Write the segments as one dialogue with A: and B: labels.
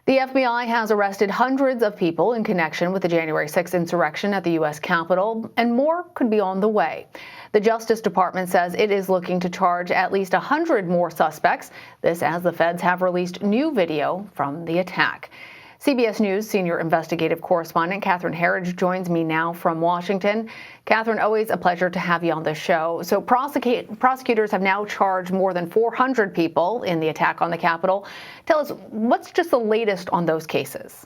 A: The FBI has arrested hundreds of people in connection with the January 6th insurrection at the U.S. Capitol, and more could be on the way. The Justice Department says it is looking to charge at least 100 more suspects. This as the feds have released new video from the attack. CBS News senior investigative correspondent Catherine Herridge joins me now from Washington. Catherine, always a pleasure to have you on the show. So prosecutors have now charged more than 400 people in the attack on the Capitol. Tell us, what's just the latest on those cases?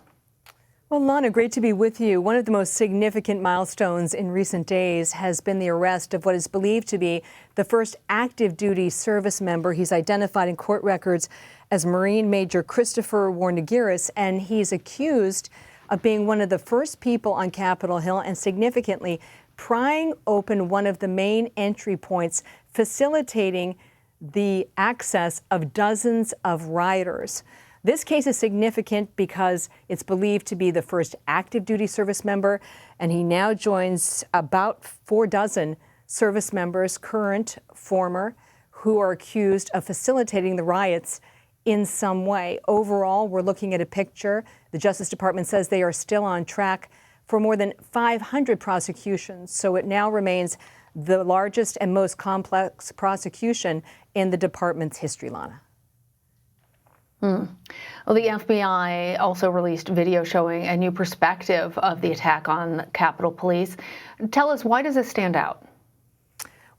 B: Well, Lana, great to be with you. One of the most significant milestones in recent days has been the arrest of what is believed to be the first active duty service member. He's identified in court records as Marine Major Christopher Warnegiris, and he's accused of being one of the first people on Capitol Hill and significantly prying open one of the main entry points, facilitating the access of dozens of rioters. This case is significant because it's believed to be the first active duty service member, and he now joins about 4 dozen service members, current, former, who are accused of facilitating the riots in some way. Overall, we're looking at a picture. The Justice Department says they are still on track for more than 500 prosecutions, so it now remains the largest and most complex prosecution in the department's history, Lana.
A: Well, the FBI also released video showing a new perspective of the attack on Capitol Police. Tell us, why does this stand out?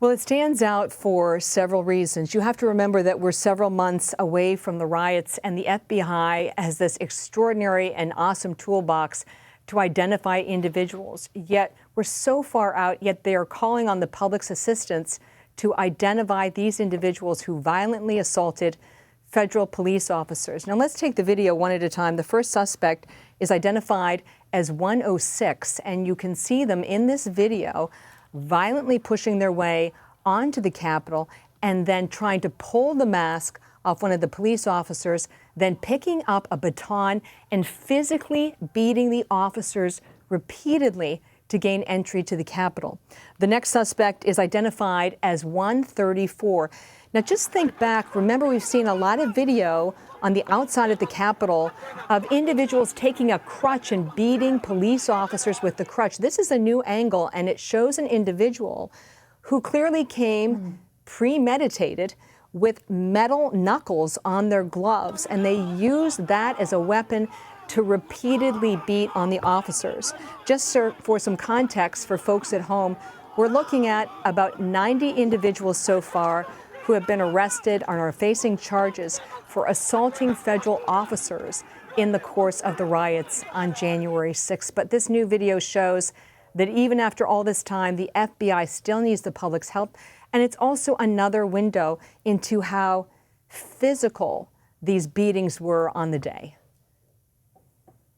B: Well, it stands out for several reasons. You have to remember that we're several months away from the riots, and the FBI has this extraordinary and awesome toolbox to identify individuals. Yet we're so far out, yet they are calling on the public's assistance to identify these individuals who violently assaulted federal police officers. Now let's take the video one at a time. The first suspect is identified as 106, and you can see them in this video violently pushing their way onto the Capitol and then trying to pull the mask off one of the police officers, then picking up a baton and physically beating the officers repeatedly to gain entry to the Capitol. The next suspect is identified as 134. Now just think back, remember we've seen a lot of video on the outside of the Capitol of individuals taking a crutch and beating police officers with the crutch. This is a new angle, and it shows an individual who clearly came premeditated with metal knuckles on their gloves, and they used that as a weapon to repeatedly beat on the officers. Just for some context for folks at home, we're looking at about 90 individuals so far who have been arrested and are facing charges for assaulting federal officers in the course of the riots on January 6th. But this new video shows that even after all this time, the FBI still needs the public's help. And it's also another window into how physical these beatings were on the day.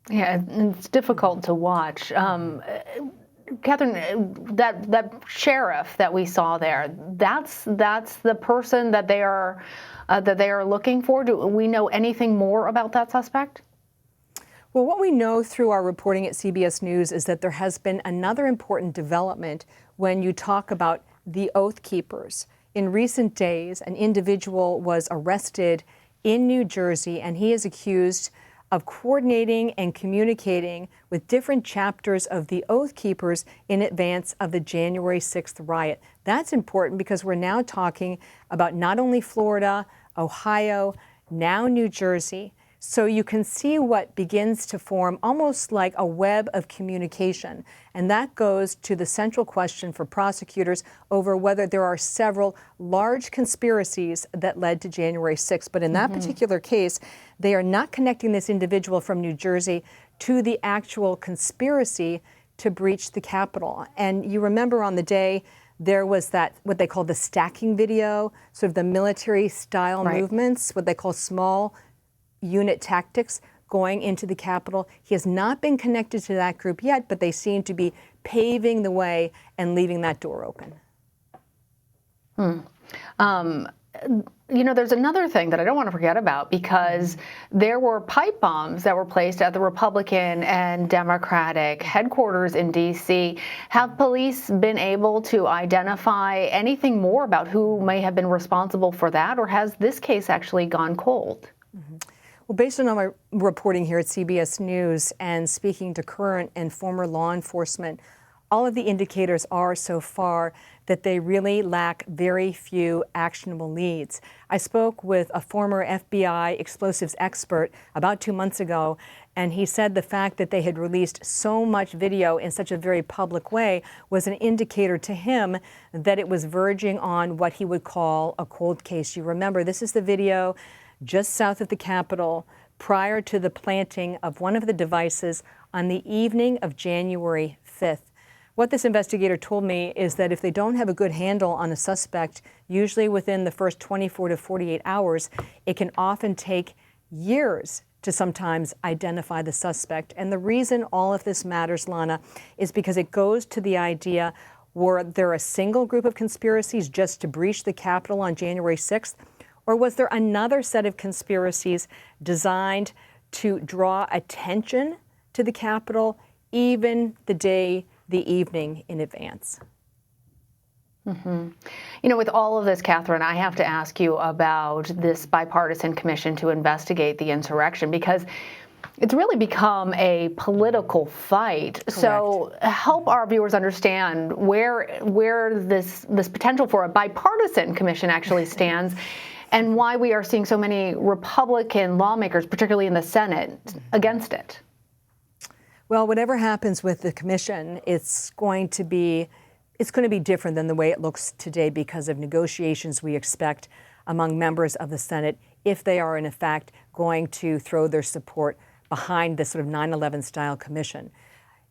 A: Yeah, it's difficult to watch. Catherine, that sheriff that we saw there, that's the person that they are looking for. Do we know anything more about that suspect?
B: Well, what we know through our reporting at CBS News is that there has been another important development when you talk about the Oath Keepers. In recent days, an individual was arrested in New Jersey, and he is accused of coordinating and communicating with different chapters of the Oath Keepers in advance of the January 6th riot. That's important because we're now talking about not only Florida, Ohio, now New Jersey. So you can see what begins to form almost like a web of communication. And that goes to the central question for prosecutors over whether there are several large conspiracies that led to January 6th. But in that particular case, they are not connecting this individual from New Jersey to the actual conspiracy to breach the Capitol. And you remember on the day, there was that, what they call the stacking video, sort of the military style movements, what they call small unit tactics going into the Capitol. He has not been connected to that group yet, but they seem to be paving the way and leaving that door open.
A: You know, there's another thing that I don't want to forget about, because there were pipe bombs that were placed at the Republican and Democratic headquarters in D.C. Have police been able to identify anything more about who may have been responsible for that, or has this case actually gone cold?
B: Well, based on my reporting here at CBS News and speaking to current and former law enforcement, all of the indicators are so far that they really lack very few actionable leads. I spoke with a former FBI explosives expert about 2 months ago, and he said the fact that they had released so much video in such a very public way was an indicator to him that it was verging on what he would call a cold case. You remember, this is the video just south of the Capitol prior to the planting of one of the devices on the evening of January 5th. What this investigator told me is that if they don't have a good handle on a suspect, usually within the first 24 to 48 hours, it can often take years to sometimes identify the suspect. And the reason all of this matters, Lana, is because it goes to the idea, were there a single group of conspiracies just to breach the Capitol on January 6th? Or was there another set of conspiracies designed to draw attention to the Capitol even the evening in advance?
A: Mm-hmm. You know, with all of this, Catherine, I have to ask you about this bipartisan commission to investigate the insurrection, because it's really become a political fight.
B: Correct.
A: So help our viewers understand where this potential for a bipartisan commission actually stands and why we are seeing so many Republican lawmakers, particularly in the Senate, against it.
B: Well, whatever happens with the commission, it's going to be different than the way it looks today because of negotiations we expect among members of the Senate if they are in fact going to throw their support behind this sort of 9/11 style commission.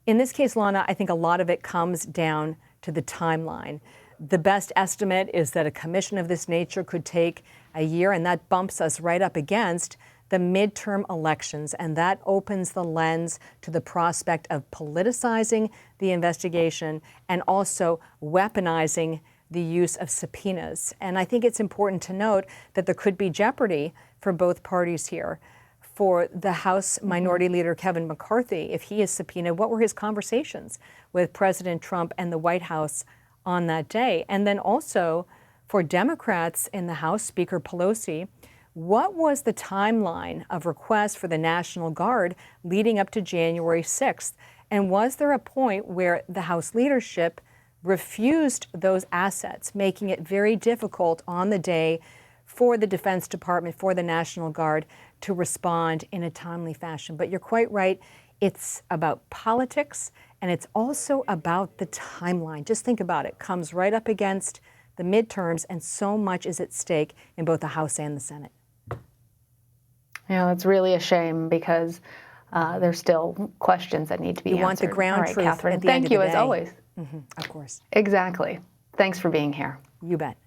B: In this case, Lana, I think a lot of it comes down to the timeline. The best estimate is that a commission of this nature could take a year, and that bumps us right up against the midterm elections, and that opens the lens to the prospect of politicizing the investigation and also weaponizing the use of subpoenas. And I think it's important to note that there could be jeopardy for both parties here. For the House Minority Leader Kevin McCarthy, if he is subpoenaed, what were his conversations with President Trump and the White House on that day? And then also for Democrats in the House, Speaker Pelosi, what was the timeline of requests for the National Guard leading up to January 6th? And was there a point where the House leadership refused those assets, making it very difficult on the day for the Defense Department, for the National Guard to respond in a timely fashion? But you're quite right. It's about politics, and it's also about the timeline. Just think about it. Comes right up against the midterms, and so much is at stake in both the House and the Senate.
A: Yeah, that's really a shame because there's still questions that need to be answered.
B: You want the ground truth,
A: Catherine,
B: at the end of the day.
A: Thank you as always.
B: Of course.
A: Exactly. Thanks for being here.
B: You bet.